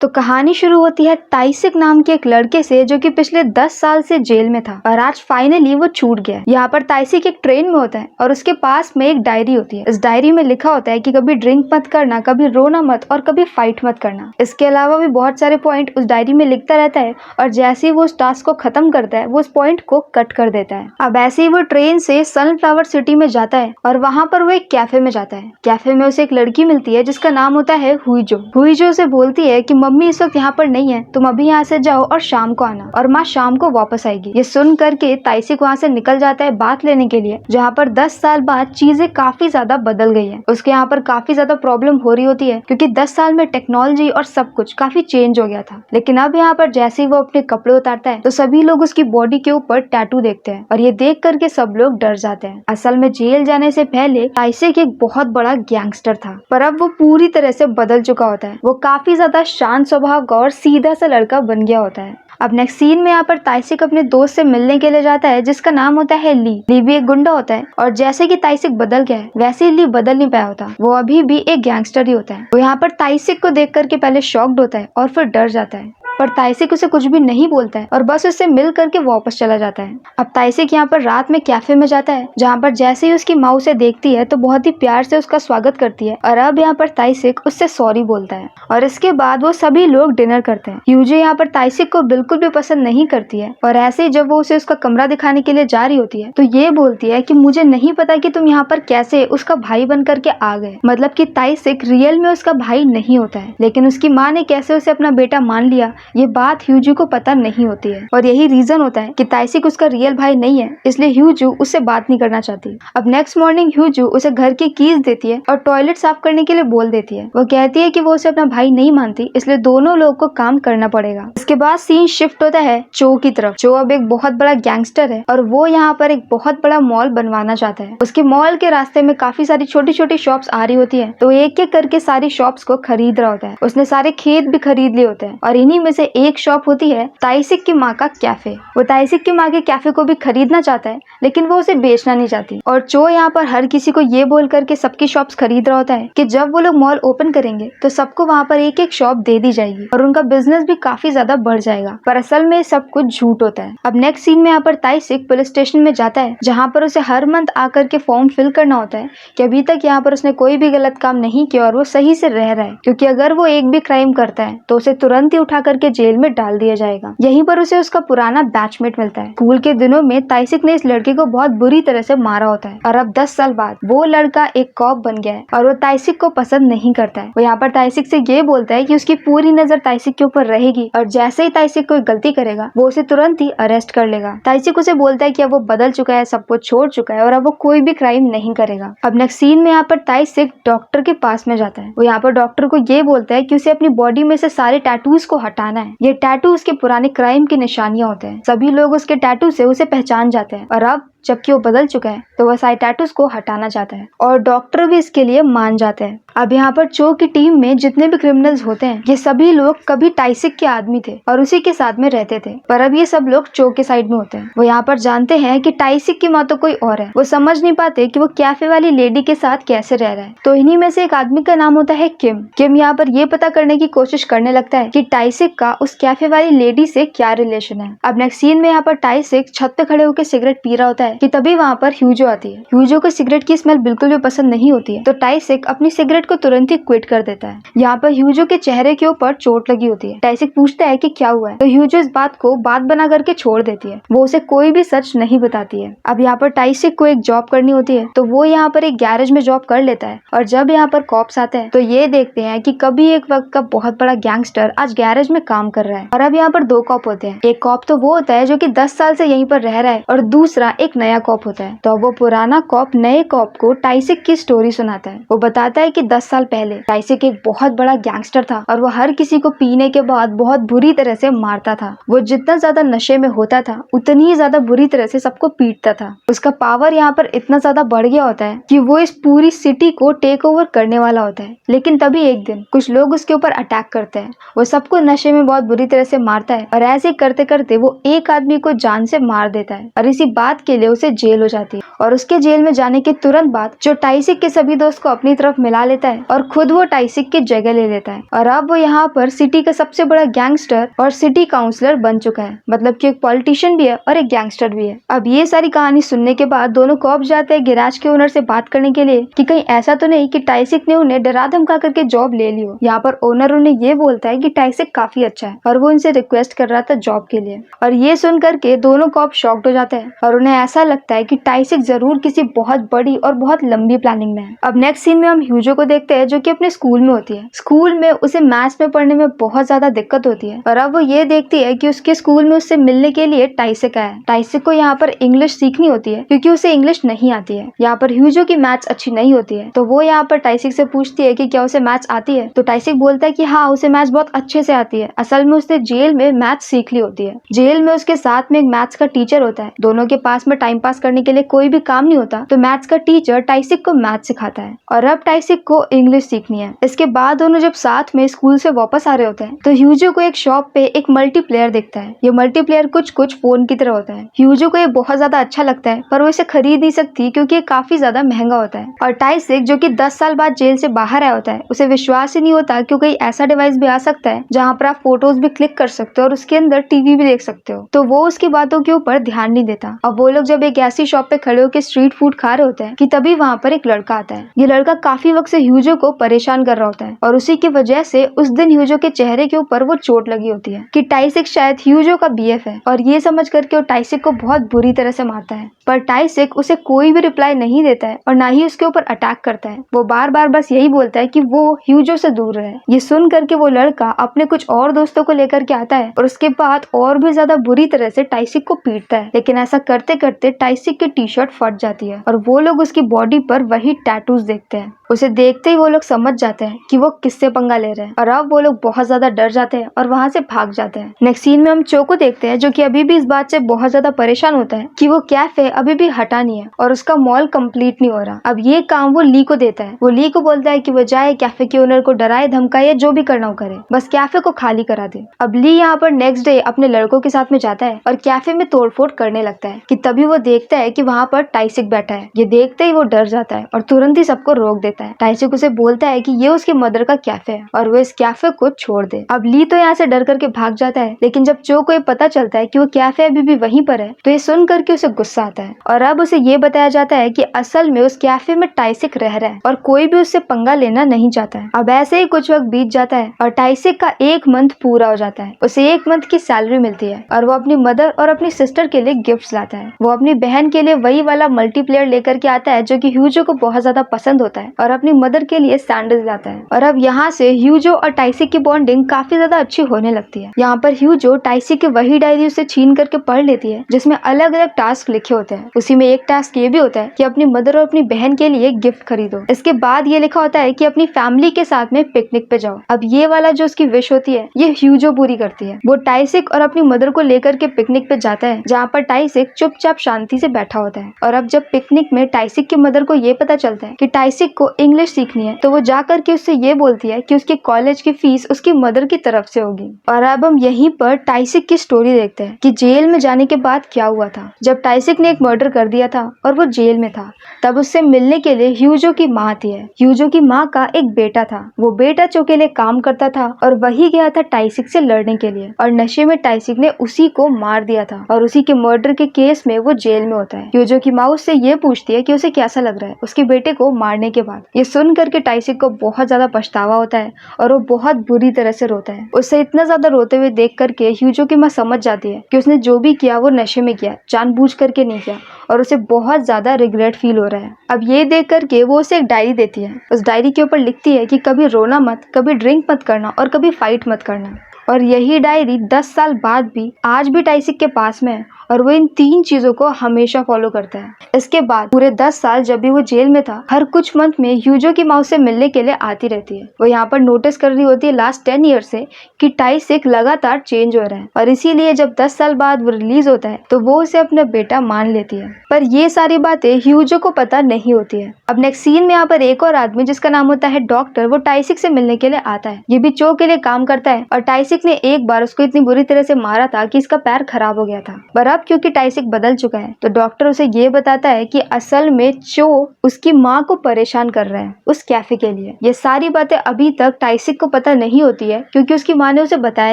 तो कहानी शुरू होती है ताइसिक नाम के एक लड़के से जो कि पिछले 10 साल से जेल में था और आज फाइनली वो छूट गया। यहाँ पर ताइसिक एक ट्रेन में होता है और उसके पास में एक डायरी होती है। इस डायरी में लिखा होता है कि कभी ड्रिंक मत करना, कभी रोना मत और कभी फाइट मत करना। इसके अलावा भी बहुत सारे पॉइंट उस डायरी में लिखता रहता है और जैसे ही वो उस टास्क को खत्म करता है वो उस पॉइंट को कट कर देता है। अब ऐसे ही वो ट्रेन से सनफ्लावर सिटी में जाता है और वहाँ पर वो एक कैफे में जाता है। कैफे में उसे एक लड़की मिलती है जिसका नाम होता है हुईजो। हुईजो उसे बोलती है कि मम्मी इस वक्त यहाँ पर नहीं है, तुम अभी यहाँ से जाओ और शाम को आना और माँ शाम को वापस आएगी। ये सुन करके ताइसिक वहाँ से निकल जाता है बात लेने के लिए, जहाँ पर 10 साल बाद चीजें काफी ज्यादा बदल गई है। उसके यहाँ पर काफी ज्यादा प्रॉब्लम हो रही होती है क्योंकि 10 साल में टेक्नोलॉजी और सब कुछ काफी चेंज हो गया था। लेकिन अब यहाँ पर जैसे ही वो अपने कपड़े उतारता है तो सभी लोग उसकी बॉडी के ऊपर टैटू देखते हैं और ये देख करके सब लोग डर जाते हैं। असल में जेल जाने से पहले ताइसिक एक बहुत बड़ा गैंगस्टर था, पर अब वो पूरी तरह से बदल चुका होता है। वो काफी ज्यादा शांत स्वभाव का और सीधा सा लड़का बन गया होता है। अब नेक्स्ट सीन में यहाँ पर ताइसिक अपने दोस्त से मिलने के लिए जाता है जिसका नाम होता है ली। ली भी एक गुंडा होता है और जैसे कि ताइसिक बदल गया है वैसे ही ली बदल नहीं पाया होता, वो अभी भी एक गैंगस्टर ही होता है। वो यहाँ पर ताइसिक को देख करके पहले शॉक्ड होता है और फिर डर जाता है, पर ताइसिक उसे कुछ भी नहीं बोलता है और बस उससे मिल करके वापस चला जाता है। अब ताइसिक यहाँ पर रात में कैफे में जाता है जहाँ पर जैसे ही उसकी माँ उसे देखती है तो बहुत ही प्यार से उसका स्वागत करती है और अब यहाँ पर ताइसिक उससे सॉरी बोलता है और इसके बाद वो सभी लोग डिनर करते हैं। यूजी यहाँ पर ताइसिक को बिल्कुल भी पसंद नहीं करती है और ऐसे ही जब वो उसे उसका कमरा दिखाने के लिए जा रही होती है तो ये बोलती है कि मुझे नहीं पता कि तुम यहाँ पर कैसे उसका भाई बन करके आ गए। मतलब कि ताइसिक रियल में उसका भाई नहीं होता है, लेकिन उसकी माँ ने कैसे उसे अपना बेटा मान लिया ये बात ह्यूजू को पता नहीं होती है और यही रीजन होता है कि ताइसिक उसका रियल भाई नहीं है, इसलिए ह्यूजू उससे बात नहीं करना चाहती। अब नेक्स्ट मॉर्निंग ह्यूजू उसे घर की कीज देती है और टॉयलेट साफ करने के लिए बोल देती है। वो कहती है कि वो उसे अपना भाई नहीं मानती, इसलिए दोनों लोगों को काम करना पड़ेगा। इसके बाद सीन शिफ्ट होता है चो की तरफ। चो अब एक बहुत बड़ा गैंगस्टर है और वो यहाँ पर एक बहुत बड़ा मॉल बनवाना चाहता है। उसके मॉल के रास्ते में काफी सारी छोटी छोटी शॉप्स आ रही होती है तो एक एक करके सारी शॉप्स को खरीद रहा होता है। उसने सारे खेत भी खरीद लिए होते हैं और इन्हीं में से एक शॉप होती है ताइसिक की माँ का कैफे। वो ताइसिक की माँ के कैफे को भी खरीदना चाहता है लेकिन वो उसे बेचना नहीं चाहती और चो यहाँ पर हर किसी को ये बोल करके सबकी शॉप्स खरीद रहा होता है कि जब वो लोग मॉल ओपन करेंगे तो सबको वहाँ पर एक एक शॉप दे दी जाएगी और उनका बिजनेस भी काफी ज्यादा बढ़ जाएगा, पर असल में सब कुछ झूठ होता है। अब नेक्स्ट सीन में यहाँ पर ताइसिक पुलिस स्टेशन में जाता है जहाँ पर उसे हर मंथ आकर के फॉर्म फिल करना होता है कि अभी तक यहाँ पर उसने कोई भी गलत काम नहीं किया और वो सही से रह रहा है, क्योंकि अगर वो एक भी क्राइम करता है तो उसे तुरंत ही उठा करके जेल में डाल दिया जाएगा। यहीं पर उसे उसका पुराना बैचमेट मिलता है। स्कूल के दिनों में ताइसिक ने इस लड़के को बहुत बुरी तरह से मारा होता है और अब 10 साल बाद वो लड़का एक कॉप बन गया है और वो ताइसिक को पसंद नहीं करता है। वो यहाँ पर ताइसिक से ये बोलता है कि उसकी पूरी नजर ताइसिक के ऊपर रहेगी और जैसे ही ताइसिक कोई गलती करेगा वो उसे तुरंत ही अरेस्ट कर लेगा। ताइसिक उसे बोलता है कि अब वो बदल चुका है, सब कुछ छोड़ चुका है और अब वो कोई भी क्राइम नहीं करेगा। अब नेक्स्ट सीन में यहाँ पर ताइसिक डॉक्टर के पास में जाता है। वो यहाँ पर डॉक्टर को ये बोलता है कि उसे अपनी बॉडी में से सारे टैटूज को हटाना है। ये टैटू उसके पुराने क्राइम की निशानियां होते हैं। सभी लोग उसके टैटू से उसे पहचान जाते हैं और अब जबकि वो बदल चुका है तो वह सारे टैटूज को हटाना चाहता है और डॉक्टर भी इसके लिए मान जाते हैं। अब यहाँ पर चो की टीम में जितने भी क्रिमिनल्स होते हैं ये सभी लोग कभी ताइसिक के आदमी थे और उसी के साथ में रहते थे, पर अब ये सब लोग चो के साइड में होते हैं। वो यहाँ पर जानते हैं कि ताइसिक की माँ तो कोई और है। वो समझ नहीं पाते कि वो कैफे वाली लेडी के साथ कैसे रह रहा है। तो इन्हीं में से एक आदमी का नाम होता है किम। किम यहाँ पर ये पता करने की कोशिश करने लगता है कि ताइसिक का उस कैफे वाली लेडी से क्या रिलेशन है। अब नेक्स्ट सीन में यहाँ पर ताइसिक छत पे खड़े होकर सिगरेट पी रहा होता है कि तभी वहाँ पर ह्यूजो आती है। ह्यूजो को सिगरेट की स्मेल बिल्कुल भी पसंद नहीं होती है तो ताइसिक अपनी सिगरेट को तुरंत ही क्विट कर देता है। यहाँ पर ह्यूजो के चेहरे के ऊपर चोट लगी होती है। ताइसिक पूछता है कि क्या हुआ है तो ह्यूजो इस बात को बात बना करके छोड़ देती है। वो उसे कोई भी सच नहीं बताती है। अब यहाँ पर ताइसिक को एक जॉब करनी होती है तो वो यहाँ पर एक गैरेज में जॉब कर लेता है और जब यहाँ पर कॉप्स आते हैं तो ये देखते हैं कि कभी एक वक्त का बहुत बड़ा गैंगस्टर आज गैरेज में काम कर रहा है। और अब यहाँ पर 2 कॉप होते हैं। एक कॉप तो वो होता है जो कि 10 साल से यहीं पर रह रहा है और दूसरा एक नया कॉप होता है। तो वो पुराना कॉप नए कॉप को ताइसिक की स्टोरी सुनाता है। वो बताता है कि 10 साल पहले ताइसिक एक बहुत बड़ा गैंगस्टर था और वो हर किसी को पीने के बाद बहुत बुरी तरह से मारता था। वो जितना ज्यादा नशे में होता था उतनी ही ज्यादा बुरी तरह से सबको पीटता था। उसका पावर यहाँ पर इतना ज्यादा बढ़ गया होता है कि वो इस पूरी सिटी को टेक ओवर करने वाला होता है। लेकिन तभी एक दिन कुछ लोग उसके ऊपर अटैक करते हैं। वो सबको नशे में बहुत बुरी तरह से मारता है और ऐसे करते करते वो एक आदमी को जान से मार देता है और इसी बात के लिए उसे जेल हो जाती है और उसके जेल में जाने के तुरंत बाद जो टाइसिक के सभी दोस्त को अपनी तरफ मिला लेता है और खुद वो टाइसिक की जगह ले लेता है और अब वो यहाँ पर सिटी का सबसे बड़ा गैंगस्टर और सिटी काउंसलर बन चुका है। मतलब कि एक पॉलिटिशियन भी है और एक गैंगस्टर भी है। अब ये सारी कहानी सुनने के बाद दोनों कॉप जाते हैं गैराज के ओनर से बात करने के लिए कि कहीं ऐसा तो नहीं कि टाइसिक ने उन्हें डरा धमका करके जॉब ले ली हो। यहाँ पर ओनर उन्हें ये बोलता है कि टाइसिक काफी अच्छा है और वो उनसे रिक्वेस्ट कर रहा था जॉब के लिए। और ये सुन करके दोनों कॉप शॉक्ड हो जाते हैं और उन्हें ऐसा लगता है कि टाइसिक जरूर किसी बहुत बड़ी और बहुत लंबी प्लानिंग में है। अब नेक्स्ट सीन में हम ह्यूजो को देखते हैं जो कि अपने स्कूल में होती है। स्कूल में उसे मैथ्स में पढ़ने में बहुत ज्यादा दिक्कत होती है और अब वो ये देखती है कि उसके स्कूल में उससे मिलने के लिए टाइसिक आया है। टाइसिक को यहाँ पर इंग्लिश सीखनी होती है क्योंकि उसे इंग्लिश नहीं आती है। यहाँ पर ह्यूजो की मैथ्स अच्छी नहीं होती है तो वो यहाँ पर टाइसिक से पूछती है कि क्या उसे मैथ्स आती है। तो टाइसिक बोलता है कि हाँ उसे मैथ्स बहुत अच्छे से आती है। असल में उसने जेल में मैथ्स सीख ली होती है। जेल में उसके साथ में एक मैथ्स का टीचर होता है। दोनों के पास में टाइम पास करने के लिए कोई भी काम नहीं होता तो मैथ्स का टीचर टाइसिक को मैथ्स सिखाता है और अब टाइसिक को इंग्लिश सीखनी है। इसके बाद दोनों जब साथ में स्कूल से वापस आ रहे होते हैं तो ह्यूजो को एक शॉप पे एक मल्टीप्लेयर दिखता है। ये मल्टीप्लेयर कुछ फोन की तरह होता है। ह्यूजो को ये बहुत ज्यादा अच्छा लगता है पर वो इसे खरीद नहीं सकती क्योंकि ये काफी ज्यादा महंगा होता है। और टाइसिक जो कि 10 साल बाद जेल से बाहर आया होता है उसे विश्वास ही नहीं होता क्योंकि ऐसा डिवाइस भी आ सकता है जहाँ पर आप फोटोज भी क्लिक कर सकते हो और उसके अंदर टीवी भी देख सकते हो। तो वो उसकी बातों के ऊपर ध्यान नहीं देता। अब वो लोग जब एक ऐसी शॉप पे खड़े होकर स्ट्रीट फूड खा रहे होते हैं कि तभी वहाँ पर एक लड़का आता है। ये लड़का काफी वक्त से ह्यूजो को परेशान कर रहा होता है और उसी की वजह से उस दिन ह्यूजो के चेहरे के ऊपर वो चोट लगी होती है कि टाइसिक शायद ह्यूजो का बीएफ है और ये समझ करके वो टाइसिक को बहुत बुरी तरह से मारता है। पर टाइसिक उसे कोई भी रिप्लाई नहीं देता है और ना ही उसके ऊपर अटैक करता है। वो बार बार बस यही बोलता है कि वो ह्यूजो से दूर रहे। ये सुन करके वो लड़का अपने कुछ और दोस्तों को लेकर के आता है और उसके बाद और भी ज्यादा बुरी तरह से टाइसिक को पीटता है। लेकिन ऐसा करते करते टाइसिक की टी शर्ट फट जाती है और वो लोग उसकी बॉडी पर वही टैटूज देखते हैं। उसे देखते ही वो लोग समझ जाते हैं कि वो किससे पंगा ले रहे हैं और अब वो लोग बहुत ज्यादा डर जाते हैं और वहां से भाग जाते हैं। नेक्स्ट सीन में हम चो को देखते हैं जो कि अभी भी इस बात से बहुत ज्यादा परेशान होता है कि वो कैफे अभी भी हटा नहीं है और उसका मॉल कंप्लीट नहीं हो रहा। अब ये काम वो ली को देता है। वो ली को बोलता है कि वो जाए कैफे के ओनर को डराए धमकाए जो भी करना हो करे, बस कैफे को खाली करा दे। अब ली यहाँ पर नेक्स्ट डे अपने लड़कों के साथ में जाता है और कैफे में तोड़फोड़ करने लगता है कि तभी वो देखता है कि वहाँ पर टाइसिक बैठा है। ये देखते ही वो डर जाता है और तुरंत ही सबको रोक देता है। टाइसिक उसे बोलता है कि ये उसकी मदर का कैफे है और वो इस कैफे को छोड़ दे। अब ली तो यहाँ से डर करके भाग जाता है लेकिन जब चो को ये पता चलता है कि वो कैफे अभी भी वहीं पर है तो ये सुन करके उसे गुस्सा आता है और अब उसे ये बताया जाता है कि असल में उस कैफे में टाइसिक रह रहा है और कोई भी उससे पंगा लेना नहीं चाहता है। अब ऐसे ही कुछ वक्त बीत जाता है और टाइसिक का 1 मंथ पूरा हो जाता है। उसे 1 मंथ की सैलरी मिलती है और वो अपनी मदर और अपनी सिस्टर के लिए गिफ्ट्स लाता है। वो अपनी बहन के लिए वही वाला मल्टीप्लेयर लेकर के आता है जो कि ह्यूजो को बहुत ज्यादा पसंद होता है और अपनी मदर के लिए सैंडल्स लाता है। और अब यहाँ से ह्यूजो और टाइसिक की बॉन्डिंग काफी ज्यादा अच्छी होने लगती है। यहाँ पर ह्यूजो टाइसिक की वही डायरी उसे छीन करके पढ़ लेती है जिसमें अलग अलग टास्क लिखे होते हैं। उसी में एक टास्क ये भी होता है कि अपनी मदर और अपनी बहन के लिए गिफ्ट खरीदो। इसके बाद ये लिखा होता है कि अपनी फैमिली के साथ में पिकनिक पे जाओ। अब ये वाला जो उसकी विश होती है ये ह्यूजो पूरी करती है। वो टाइसिक और अपनी मदर को लेकर के पिकनिक पे जाता है जहाँ पर टाइसिक चुपचाप शांति से बैठा होता है। और अब जब पिकनिक में टाइसिक की मदर को ये पता चलता है कि टाइसिक को इंग्लिश सीखनी है तो वो जाकर के उससे ये बोलती है कि उसके कॉलेज की फीस उसकी मदर की तरफ से होगी। और अब हम यहीं पर टाइसिक की स्टोरी देखते हैं कि जेल में जाने के बाद क्या हुआ था। जब टाइसिक ने एक मर्डर कर दिया था और वो जेल में था तब उससे मिलने के लिए ह्यूजो की माँ थी। ह्यूजो की माँ का एक बेटा था। वो बेटा चो के लिए काम करता था और वही गया था टाइसिक से लड़ने के लिए और नशे में टाइसिक ने उसी को मार दिया था और उसी के मर्डर के केस में वो जेल में होता है। ह्यूजो की माँ उससे ये पूछती है कि उसे कैसा लग रहा है उसके बेटे को मारने के बाद। ये सुन करके टाइसिक को बहुत ज्यादा पछतावा होता है और वो बहुत बुरी तरह से रोता है। उसे इतना ज्यादा रोते हुए देख करके ह्यूजो की माँ समझ जाती है कि उसने जो भी किया वो नशे में किया, जानबूझ करके नहीं किया और उसे बहुत ज्यादा रिग्रेट फील हो रहा है। अब ये देख करके वो उसे एक डायरी देती है। उस डायरी के ऊपर लिखती है कि कभी रोना मत, कभी ड्रिंक मत करना और कभी फाइट मत करना। और यही डायरी 10 साल बाद भी आज भी टाइसिक के पास में है और वो इन 3 चीजों को हमेशा फॉलो करता है। इसके बाद पूरे 10 साल जब भी वो जेल में था हर कुछ मंथ में ह्यूजो की माँ उससे मिलने के लिए आती रहती है। वो यहाँ पर नोटिस कर रही होती है लास्ट 10 ईयर से कि टाइसिक लगातार चेंज हो रहा है और इसीलिए जब 10 साल बाद वो रिलीज होता है तो वो उसे अपना बेटा मान लेती है। पर ये सारी बातें ह्यूजो को पता नहीं होती है। अब नेक्स्ट सीन में यहाँ पर एक और आदमी जिसका नाम होता है डॉक्टर, वो टाइसिक से मिलने के लिए आता है। ये भी चो के लिए काम करता है और टाइसिक ने एक बार उसको इतनी बुरी तरह से मारा था कि इसका पैर खराब हो गया था। पर अब क्योंकि टाइसिक बदल चुका है तो डॉक्टर उसे ये बताता है कि असल में चो उसकी माँ को परेशान कर रहा है उस कैफे के लिए। ये सारी बातें अभी तक टाइसिक को पता नहीं होती है क्योंकि उसकी माँ ने उसे बताया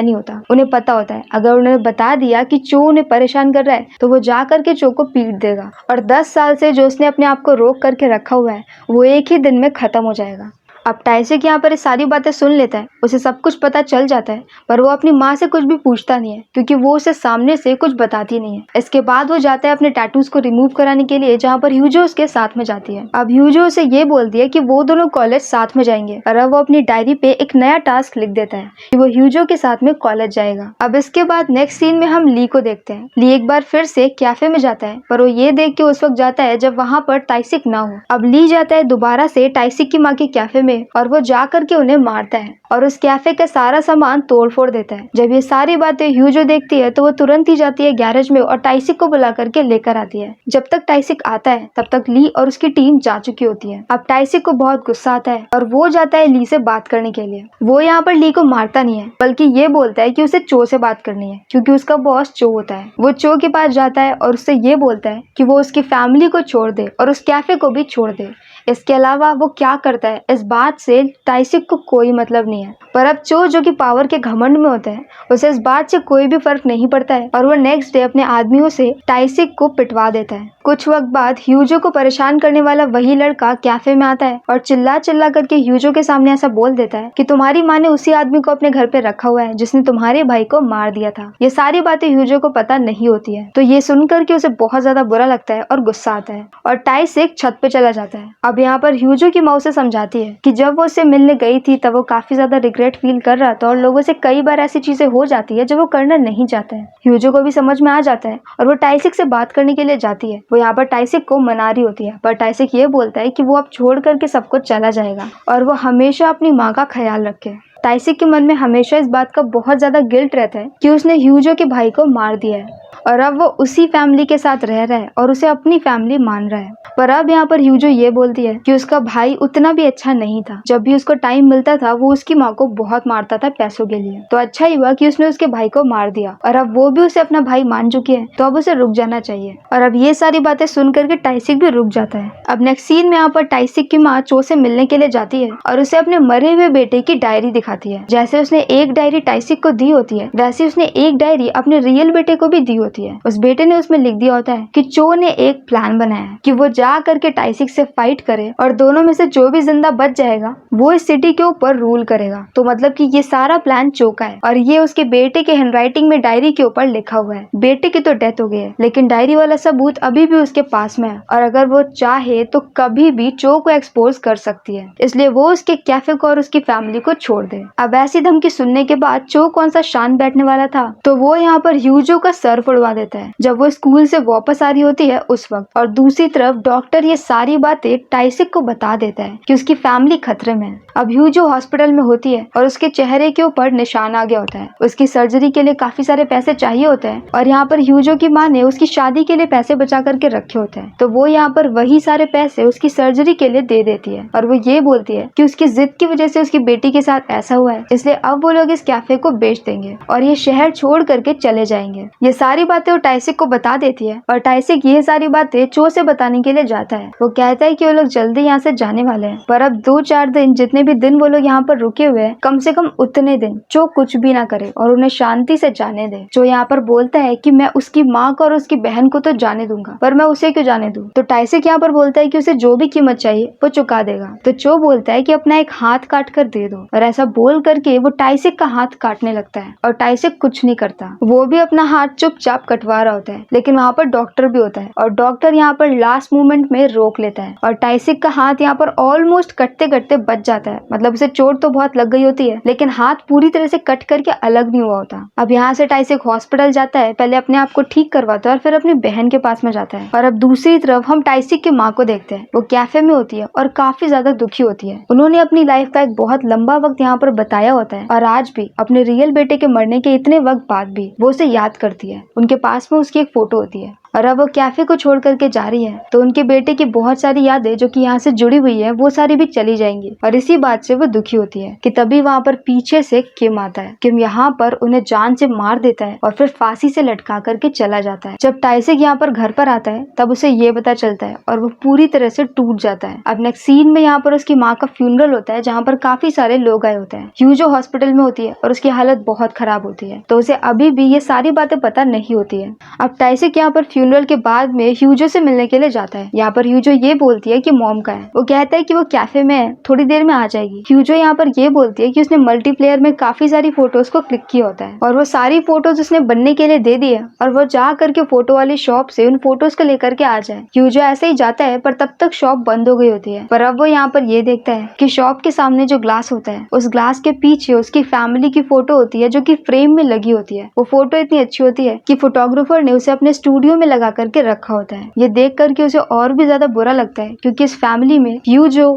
नहीं होता। उन्हें पता होता है अगर उन्हें बता दिया कि चो उन्हें परेशान कर रहा है तो वो जा करके चो को पीट देगा और 10 साल से जो उसने अपने आप को रोक करके रखा हुआ है वो एक ही दिन में खत्म हो जाएगा। अब टाइसिक यहाँ पर ये सारी बातें सुन लेता है, उसे सब कुछ पता चल जाता है, पर वो अपनी माँ से कुछ भी पूछता नहीं है क्योंकि वो उसे सामने से कुछ बताती नहीं है। इसके बाद वो जाता है अपने टैटूज को रिमूव कराने के लिए, जहाँ पर ह्यूजो उसके साथ में जाती है। अब ह्यूजो उसे ये बोलती है कि वो दोनों कॉलेज साथ में जाएंगे और अब वो अपनी डायरी पे एक नया टास्क लिख देता है कि वो ह्यूजो के साथ में कॉलेज जाएगा। अब इसके बाद नेक्स्ट सीन में हम ली को देखते हैं। ली एक बार फिर से कैफे में जाता है, पर वो ये देख के उस वक्त जाता है जब वहाँ पर टाइसिक ना हो। अब ली जाता है दोबारा से टाइसिक की माँ के कैफे में और वो जा करके उन्हें मारता है और उस कैफे का सारा सामान तोड़ फोड़ देता है। जब ये सारी बातें ह्यूजो देखती है तो वो तुरंत ही जाती है गैरेज में और टाइसिक को बुला करके लेकर आती है। जब तक टाइसिक आता है तब तक ली और उसकी टीम जा चुकी होती है। अब टाइसिक को बहुत गुस्सा आता है और वो जाता है ली से बात करने के लिए। वो यहाँ पर ली को मारता नहीं है बल्कि ये बोलता है कि उसे चो से बात करनी है क्योंकि उसका बॉस चो होता है। वो चो के पास जाता है और उससे ये बोलता है कि वो उसकी फैमिली को छोड़ दे और उस कैफे को भी छोड़ दे। इसके अलावा वो क्या करता है इस बात से टाइसिक को कोई मतलब नहीं है। पर अब चो जो कि पावर के घमंड में होता है उसे इस बात से कोई भी फर्क नहीं पड़ता है और वो नेक्स्ट डे अपने आदमियों से टाइसिक को पिटवा देता है। कुछ वक्त बाद ह्यूजो को परेशान करने वाला वही लड़का कैफे में आता है और चिल्ला चिल्ला करके ह्यूजो के सामने ऐसा बोल देता है कि तुम्हारी माँ ने उसी आदमी को अपने घर पे रखा हुआ है जिसने तुम्हारे भाई को मार दिया था। ये सारी बातें ह्यूजो को पता नहीं होती है तो ये सुनकर के उसे बहुत ज्यादा बुरा लगता है और गुस्सा आता है और टाइसिक छत पे चला जाता है। अब यहाँ पर ह्यूजो की माँ उसे समझाती है कि जब वो उससे मिलने गई थी तब वो काफी ज्यादा रिग्रेट फील कर रहा था और लोगों से कई बार ऐसी चीजें हो जाती है जो वो करना नहीं चाहता है। ह्यूजो को भी समझ में आ जाता है और वो टाइसिक से बात करने के लिए जाती है। वो यहाँ पर टाइसिक को मना रही होती है पर टाइसिक ये बोलता है कि वो अब छोड़ करके सब कुछ चला जाएगा और वो हमेशा अपनी माँ का ख्याल रखे। टाइसिक के मन में हमेशा इस बात का बहुत ज्यादा गिल्ट रहता है कि उसने ह्यूजो के भाई को मार दिया है और अब वो उसी फैमिली के साथ रह रहा है और उसे अपनी फैमिली मान रहा है। पर अब यहाँ पर ह्यूजो ये बोलती है कि उसका भाई उतना भी अच्छा नहीं था। जब भी उसको टाइम मिलता था वो उसकी माँ को बहुत मारता था पैसों के लिए, तो अच्छा ही हुआ कि उसने उसके भाई को मार दिया और अब वो भी उसे अपना भाई मान चुकी है तो अब उसे रुक जाना चाहिए। और अब ये सारी बातें सुन करके टाइसिक भी रुक जाता है। अब नेक्स्ट सीन में यहाँ पर टाइसिक की माँ चो से मिलने के लिए जाती है और उसे अपने मरे हुए बेटे की डायरी दिखाती है। जैसे उसने एक डायरी टाइसिक को दी होती है वैसे उसने एक डायरी अपने रियल बेटे को भी दी होती है। उस बेटे ने उसमें लिख दिया होता है कि चो ने एक प्लान बनाया है कि वो जा करके टाइसिक से फाइट करे और दोनों में से जो भी जिंदा बच जाएगा वो इस सिटी के ऊपर रूल करेगा। तो मतलब कि ये सारा प्लान चो का है और ये उसके बेटे के हैंडराइटिंग में डायरी के ऊपर लिखा हुआ है। बेटे की तो डेथ हो गई है लेकिन डायरी वाला सबूत अभी भी उसके पास में है और अगर वो चाहे तो कभी भी चो को एक्सपोज कर सकती है, इसलिए वो उसके कैफे को और उसकी फैमिली को छोड़ दे। अब ऐसी धमकी सुनने के बाद चो कौन सा शांत बैठने वाला था तो वो यहाँ पर ह्यूजो का सर फुड़वा देता है जब वो स्कूल से वापस आ रही होती है उस वक्त। और दूसरी तरफ डॉक्टर ये सारी बातें टाइसिक को बता देता है कि उसकी फैमिली खतरे में है। अब ह्यूजो हॉस्पिटल में होती है और उसके चेहरे के ऊपर निशान आ गया होता है। उसकी सर्जरी के लिए काफी सारे पैसे चाहिए होते हैं और यहाँ पर ह्यूजो की माँ ने उसकी शादी के लिए पैसे बचा करके रखे होते हैं, तो वो यहाँ पर वही सारे पैसे उसकी सर्जरी के लिए दे देती है और वो ये बोलती है कि उसकी जिद की वजह से उसकी बेटी के साथ ऐसा हुआ है इसलिए अब वो लोग इस कैफे को बेच देंगे और ये शहर छोड़ करके चले जाएंगे। ये सारी बातें वो टाइसिक को बता देती है और टाइसिक ये सारी बातें चो से बताने के लिए जाता है। वो कहता है कि वो लोग जल्दी यहाँ से जाने वाले हैं, पर अब 2-4 दिन जितने भी दिन वो लोग यहाँ पर रुके हुए हैं कम से कम उतने दिन चो कुछ भी ना करे और उन्हें शांति से जाने दे। चो यहाँ पर बोलता है कि मैं उसकी माँ को और उसकी बहन को तो जाने दूंगा पर मैं उसे क्यों जाने दूं। तो टाइसिक यहाँ पर बोलता है कि उसे जो भी कीमत चाहिए वो चुका देगा। तो चो बोलता है कि अपना एक हाथ काट कर दे दो और ऐसा बोल करके वो टाइसिक का हाथ काटने लगता है और टाइसिक कुछ नहीं करता, वो भी अपना हाथ चुपचाप कटवा रहा होता है। लेकिन वहाँ पर डॉक्टर भी होता है और डॉक्टर यहाँ पर लास्ट मूवमेंट में रोक लेता है और टाइसिक का हाथ यहाँ पर ऑलमोस्ट कटते कटते बच जाता है। मतलब उसे चोट तो बहुत लग गई होती है लेकिन हाथ पूरी तरह से कट करके अलग नहीं हुआ होता। अब यहाँ से टाइसिक हॉस्पिटल जाता है, पहले अपने आप को ठीक करवाता है और फिर अपनी बहन के पास में जाता है। और अब दूसरी तरफ हम टाइसिक की माँ को देखते हैं। वो कैफे में होती है और काफी ज्यादा दुखी होती है। उन्होंने अपनी लाइफ का एक बहुत लंबा वक्त यहाँ पर बताया होता है और आज भी अपने रियल बेटे के मरने के इतने वक्त बाद भी वो उसे याद करती है। उनके पास में उसकी एक फोटो होती है और अब वो कैफे को छोड़ करके जा रही है तो उनके बेटे की बहुत सारी यादें जो कि यहाँ से जुड़ी हुई है वो सारी भी चली जाएंगी। और इसी बात से वो दुखी होती है कि तभी वहाँ पर पीछे से किम आता है। किम यहाँ पर उन्हें जान से मार देता है और फिर फांसी से लटका करके चला जाता है। जब टाइसिक यहाँ पर घर पर आता है तब उसे ये पता चलता है और वो पूरी तरह से टूट जाता है। अब नेक्स्ट सीन में यहाँ पर उसकी माँ का फ्यूनरल होता है जहाँ पर काफी सारे लोग आए होते हैं। ह्यूजो हॉस्पिटल में होती है और उसकी हालत बहुत खराब होती है तो उसे अभी भी ये सारी बातें पता नहीं होती है। अब टाइसिक यहाँ पर फ्यूनरल के बाद में ह्यूजो से मिलने के लिए जाता है। यहाँ पर ह्यूजो ये बोलती है कि मॉम का है। वो कहता है कि वो कैफे में है, थोड़ी देर में आ जाएगी। ह्यूजो यहाँ पर ये बोलती है कि उसने मल्टीप्लेयर में काफी सारी फोटोज को क्लिक किया होता है और वो सारी फोटोज उसने बनने के लिए दे दी है और वो जा करके फोटो वाली शॉप से उन फोटोज को लेकर के आ जाए। ह्यूजो ऐसे ही जाता है पर तब तक शॉप बंद हो गई होती है। पर अब वो यहाँ पर ये देखता है कि शॉप के सामने जो ग्लास होता है उस ग्लास के पीछे उसकी फैमिली की फोटो होती है जो कि फ्रेम में लगी होती है। वो फोटो इतनी अच्छी होती है कि फोटोग्राफर ने उसे अपने स्टूडियो में लगा करके रखा होता है। ये देख करके उसे और भी ज्यादा बुरा लगता है क्योंकि इस फैमिली में ह्यूजो,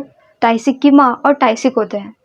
टाइसिक की माँ और टाइसिक होते हैं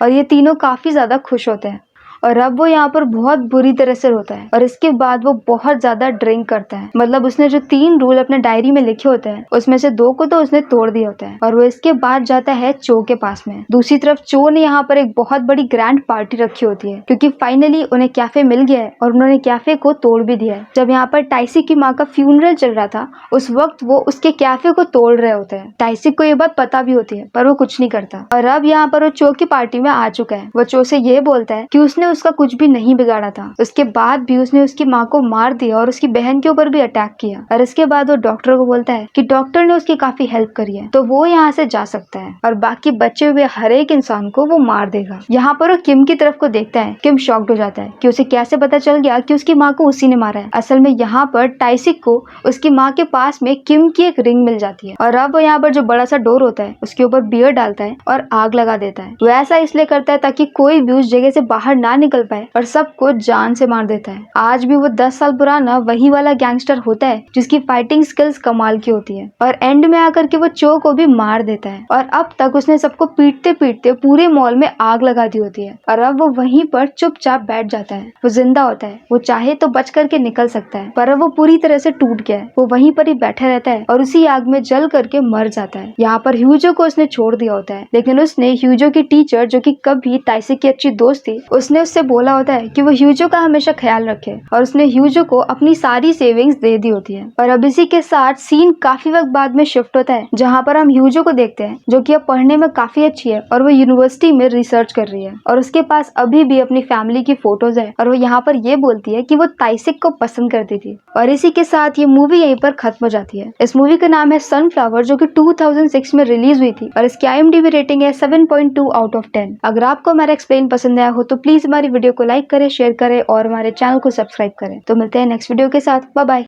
और ये तीनों काफी ज्यादा खुश होते हैं। और अब वो यहाँ पर बहुत बुरी तरह से रोता है और इसके बाद वो बहुत ज्यादा ड्रिंक करता है। मतलब उसने जो 3 रूल अपने डायरी में लिखे होते हैं उसमें से 2 को तो उसने तोड़ दिया होता है और वो इसके बाद जाता है चो के पास में। दूसरी तरफ चो ने यहाँ पर एक बहुत बड़ी ग्रैंड पार्टी रखी होती है क्योंकि फाइनली उन्हें कैफे मिल गया है और उन्होंने कैफे को तोड़ भी दिया है। जब यहाँ पर टाइसिक की माँ का फ्यूनरल चल रहा था उस वक्त वो उसके कैफे को तोड़ रहे होते हैं। टाइसिक को ये बात पता भी होती है पर वो कुछ नहीं करता और अब यहाँ पर वो चो की पार्टी में आ चुका है। वो चो से ये बोलता है कि उसने उसका कुछ भी नहीं बिगाड़ा था, उसके बाद भी उसने उसकी माँ को मार दिया और उसकी बहन के ऊपर भी अटैक किया। और इसके बाद वो डॉक्टर को बोलता है कि डॉक्टर ने उसकी काफी हेल्प करी है तो वो यहाँ से जा सकता है और बाकी बचे हुए हर एक इंसान को वो मार देगा। यहाँ पर वो किम की तरफ को देखता है। किम शॉक्ड हो जाता है कि उसे कैसे पता चल गया कि उसकी माँ को उसी ने मारा है। असल में यहाँ पर टाइसिक को उसकी माँ के पास में किम की एक रिंग मिल जाती है और अब वो यहाँ पर जो बड़ा सा डोर होता है उसके ऊपर बियर डालता है और आग लगा देता है। वो ऐसा इसलिए करता है ताकि कोई भी उस जगह से बाहर ना निकल पाए और सबको जान से मार देता है। आज भी वो 10 साल पुराना वही वाला गैंगस्टर होता है जिसकी फाइटिंग स्किल्स कमाल की होती है और एंड में आकर के वो चो को भी मार देता है और अब तक उसने सबको पीटते पीटते पूरे मॉल में आग लगा दी होती है और अब वो वहीं पर चुपचाप बैठ जाता है। वो जिंदा होता है, वो चाहे तो बच करके निकल सकता है पर अब वो पूरी तरह से टूट गया है। वो वहीं पर ही बैठा रहता है और उसी आग में जल करके मर जाता है। यहाँ पर ह्यूजो को उसने छोड़ दिया होता है लेकिन उसने ह्यूजो की टीचर जो कि कभी टाइसिक की अच्छी दोस्त थी उसने उससे बोला होता है कि वो ह्यूजो का हमेशा ख्याल रखे और उसने ह्यूजो को अपनी सारी सेविंग्स दे दी होती है। और अब इसी के साथ सीन काफी वक्त बाद में शिफ्ट होता है जहाँ पर हम ह्यूजो को देखते हैं जो कि अब पढ़ने में काफी अच्छी है और वो यूनिवर्सिटी में रिसर्च कर रही है और उसके पास अभी भी अपनी फैमिली की फोटोज है और वो यहाँ पर ये बोलती है कि वो टाइसिक को पसंद करती थी। और इसी के साथ ये मूवी यहीं पर खत्म हो जाती है। इस मूवी का नाम है सनफ्लावर जो कि 2006 में रिलीज हुई थी और इसकी IMDb रेटिंग है 7.2 आउट ऑफ 10। अगर आपको हमारा एक्सप्लेन पसंद आया हो तो प्लीज हमारी वीडियो को लाइक करें, शेयर करें और हमारे चैनल को सब्सक्राइब करें। तो मिलते हैं नेक्स्ट वीडियो के साथ। Bye bye.